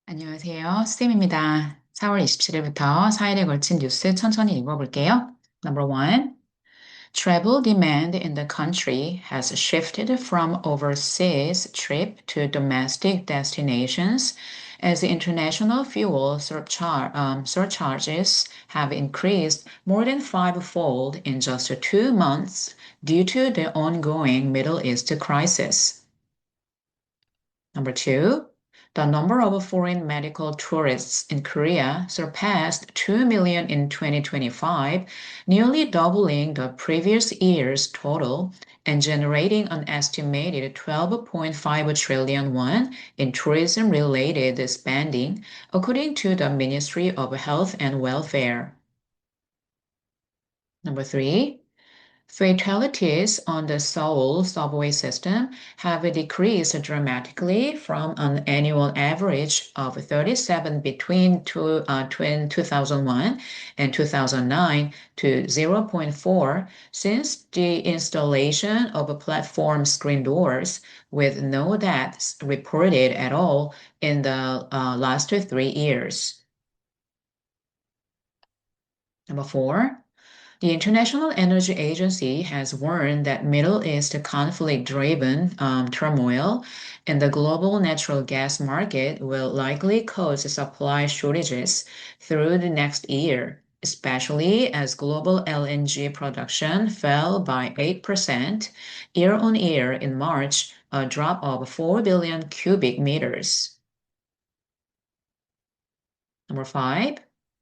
안녕하세요. 쌤입니다. 4월 27일부터 4일에 걸친 뉴스 천천히 읽어볼게요. Number one, travel demand in the country has shifted from overseas trip to domestic destinations as international fuel surcharges have increased more than fivefold in just 2 months due to the ongoing Middle East crisis. Number two, the number of foreign medical tourists in Korea surpassed 2 million in 2025, nearly doubling the previous year's total and generating an estimated 12.5 trillion won in tourism-related spending, according to the Ministry of Health and Welfare. Number three, fatalities on the Seoul subway system have decreased dramatically from an annual average of 37 between 2001 and 2009 to zero point 0.4 since the installation of platform screen doors, with no deaths reported at all in the last 3 years. Number four, the International Energy Agency has warned that Middle East conflict-driven turmoil in the global natural gas market will likely cause supply shortages through the next year, especially as global LNG production fell by 8% year on year in March, a drop of 4 billion cubic meters. Number five,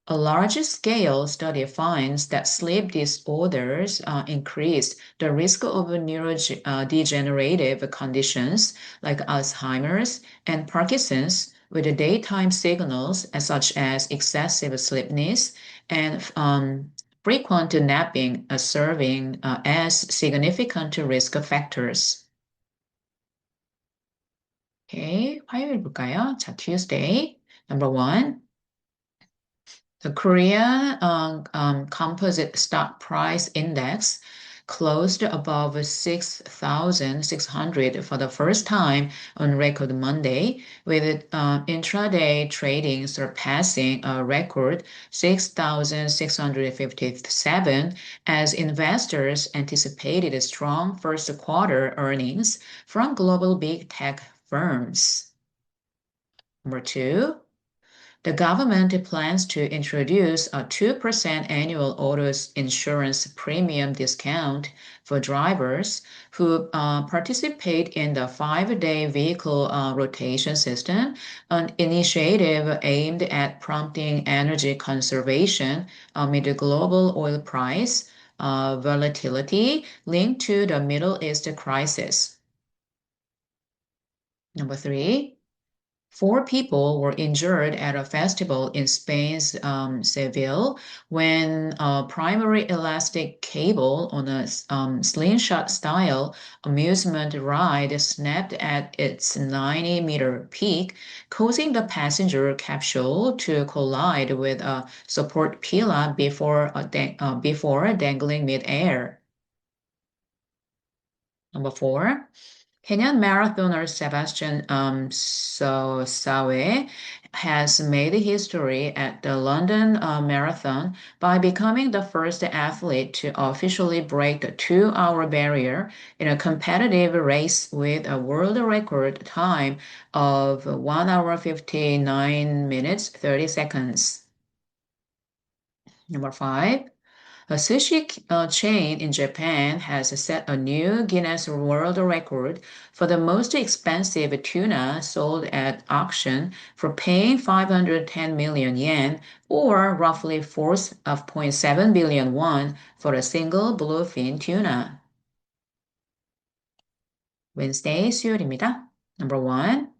a large-scale study finds that sleep disorders increase the risk of neurodegenerative conditions like Alzheimer's and Parkinson's, with the daytime signals such as excessive sleepiness and frequent napping serving as significant risk factors. Okay, 화요일 볼까요? 자, Tuesday. Number one. The Korea Composite Stock Price Index closed above 6,600 for the first time on record Monday, with intraday trading surpassing a record 6,657 as investors anticipated strong first quarter earnings from global big tech firms. Number two, the government plans to introduce a 2% annual auto insurance premium discount for drivers who participate in the 5-day vehicle rotation system, an initiative aimed at prompting energy conservation amid the global oil price volatility linked to the Middle East crisis. Number three, 4 people were injured at a festival in Spain's Seville when a primary elastic cable on a slingshot-style amusement ride snapped at its 90-meter peak, causing the passenger capsule to collide with a support pillar before dangling mid-air. Number 4. Kenyan marathoner Sebastian Sawe has made history at the London Marathon by becoming the first athlete to officially break the 2-hour barrier in a competitive race with a world record time of 1 hour 59 minutes 30 seconds. Number 5. A sushi chain in Japan has set a new Guinness World Record for the most expensive tuna sold at auction for paying 510 million yen, or roughly 4.7 billion won, for a single bluefin tuna. Wednesday, 수요일입니다. Number 1.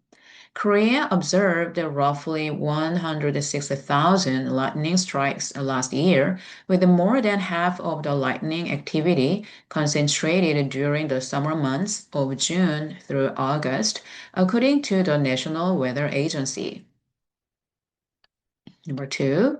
Korea observed roughly 160,000 lightning strikes last year, with more than half of the lightning activity concentrated during the summer months of June through August, according to the National Weather Agency. Number 2.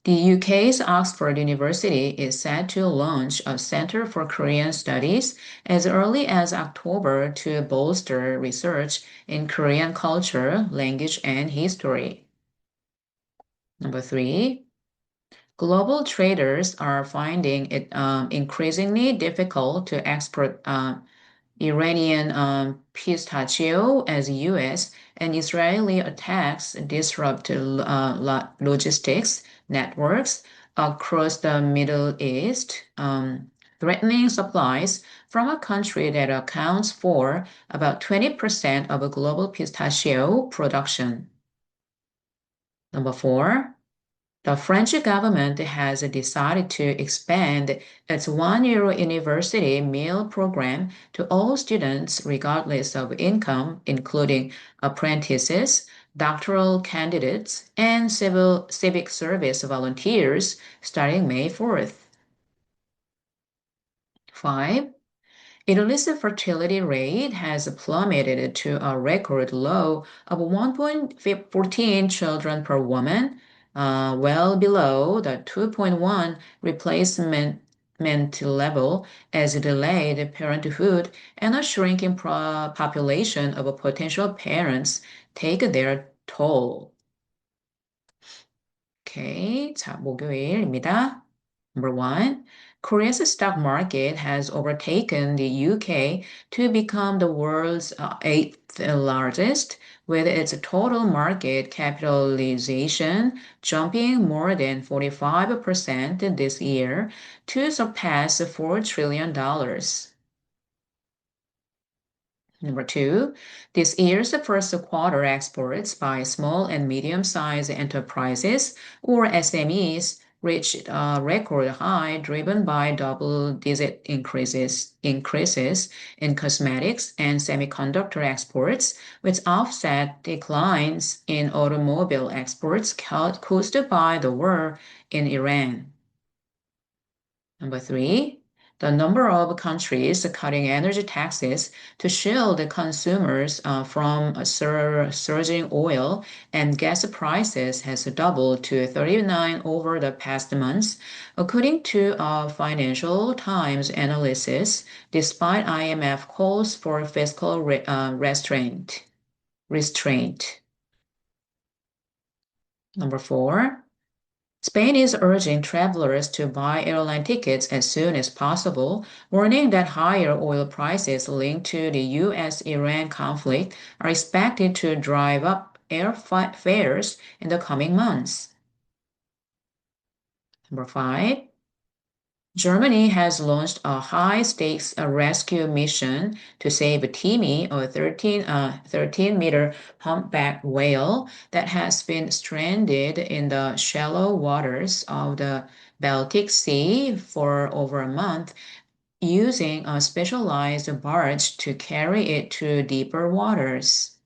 The UK's Oxford University is set to launch a Center for Korean Studies as early as October to bolster research in Korean culture, language, and history. Number 3, global traders are finding it increasingly difficult to export Iranian pistachio as U.S. and Israeli attacks disrupt logistics networks across the Middle East, threatening supplies from a country that accounts for about 20% of global pistachio production. Number 4, the French government has decided to expand its €1 university meal program to all students regardless of income, including apprentices, doctoral candidates, and civic service volunteers starting May 4th. 5. Italy's fertility rate has plummeted to a record low of 1.14 children per woman, well below the 2.1 replacement level, as delayed parenthood and a shrinking population of potential parents take their toll. Okay, 자, 목요일입니다. Number 1, Korea's stock market has overtaken the UK to become the world's eighth largest, with its total market capitalization jumping more than 45% this year to surpass $4 trillion. Number 2, this year's first quarter exports by small and medium-sized enterprises, or SMEs, reached a record high driven by double-digit increases in cosmetics and semiconductor exports, which offset declines in automobile exports caused by the war in Iran. Number 3, the number of countries cutting energy taxes to shield consumers from surging oil and gas prices has doubled to 39 over the past months, according to a Financial Times analysis, despite IMF calls for fiscal restraint. Number 4, Spain is urging travelers to buy airline tickets as soon as possible, warning that higher oil prices linked to the U.S.-Iran conflict are expected to drive up air fares in the coming months. Number 5, Germany has launched a high-stakes rescue mission to save Timmy, a 13-meter humpback whale that has been stranded in the shallow waters of the Baltic Sea for over a month, using a specialized barge to carry it to deeper waters.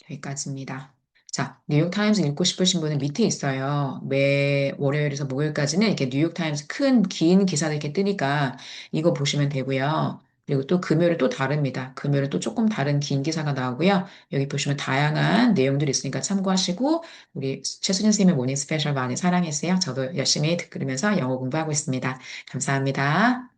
여기까지입니다. 자, 뉴욕타임스 읽고 싶으신 분은 밑에 있어요. 매 월요일에서 목요일까지는 이렇게 뉴욕타임스 긴 기사들 이렇게 뜨니까 이거 보시면 되고요. 그리고 또 금요일은 또 다릅니다. 금요일은 또 조금 다른 긴 기사가 나오고요. 여기 보시면 다양한 내용들이 있으니까 참고하시고 우리 최수진 선생님의 모닝 스페셜 많이 사랑해주세요. 저도 열심히 들으면서 영어 공부하고 있습니다. 감사합니다.